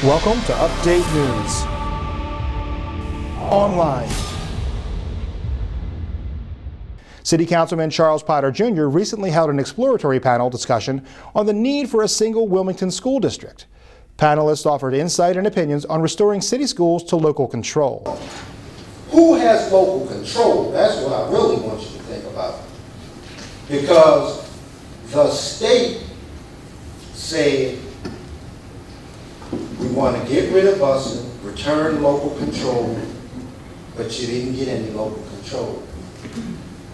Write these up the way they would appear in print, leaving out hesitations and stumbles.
Welcome to Update News. Online. City Councilman Charles Potter Jr. recently held an exploratory panel discussion on the need for a single Wilmington school district. Panelists offered insight and opinions on restoring city schools to local control. Who has local control? That's what I really want you to think about. Because the state said we want to get rid of busing, return local control, but you didn't get any local control.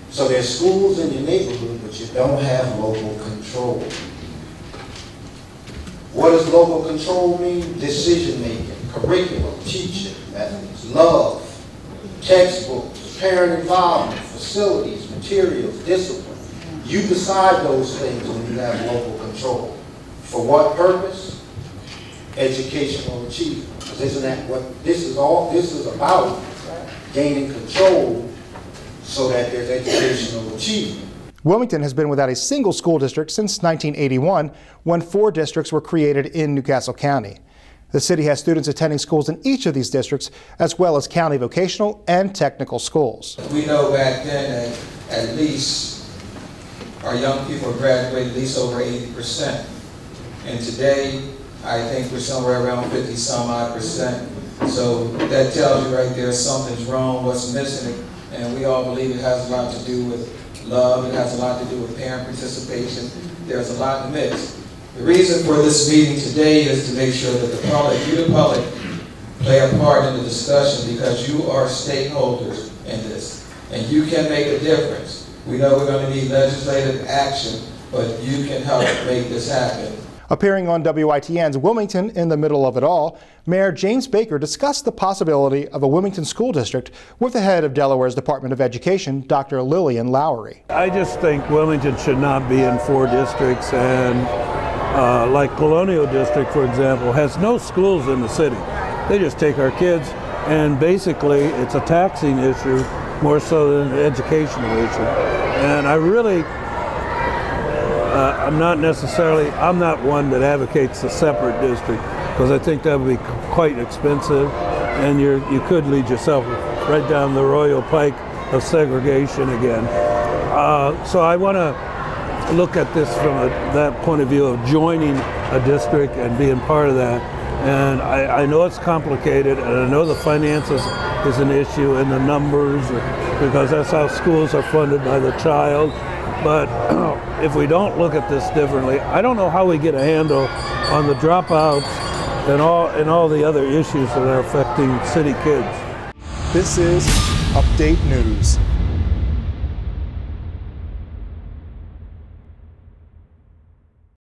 So there's schools in your neighborhood, but you don't have local control. What does local control mean? Decision making, curriculum, teaching methods, love, textbooks, parent involvement, facilities, materials, discipline. You decide those things when you have local control. For what purpose? Educational achievement. Because isn't that what this is about? Gaining control so that there's educational achievement. Wilmington has been without a single school district since 1981, when 4 districts were created in Newcastle County. The city has students attending schools in each of these districts, as well as county vocational and technical schools. We know back then that at least our young people graduated at least over 80%. And today, I think we're somewhere around 50-some-odd%. So that tells you right there something's wrong, what's missing. And we all believe it has a lot to do with love, it has a lot to do with parent participation. There's a lot mixed. The reason for this meeting today is to make sure that the public, you the public, play a part in the discussion, because you are stakeholders in this. And you can make a difference. We know we're going to need legislative action, but you can help make this happen. Appearing on WITN's Wilmington in the Middle of It All, Mayor James Baker discussed the possibility of a Wilmington school district with the head of Delaware's Department of Education, Dr. Lillian Lowry. I just think Wilmington should not be in 4 districts, and like Colonial District, for example, has no schools in the city. They just take our kids, and basically it's a taxing issue more so than an educational issue. And I really, I'm not one that advocates a separate district, because I think that would be quite expensive, and you could lead yourself right down the royal pike of segregation again. So I want to look at this from that point of view of joining a district and being part of that. And I know it's complicated, and I know the finances is an issue, and the numbers, because that's how schools are funded by the child. But if we don't look at this differently, I don't know how we get a handle on the dropouts and all the other issues that are affecting city kids. This is Update News.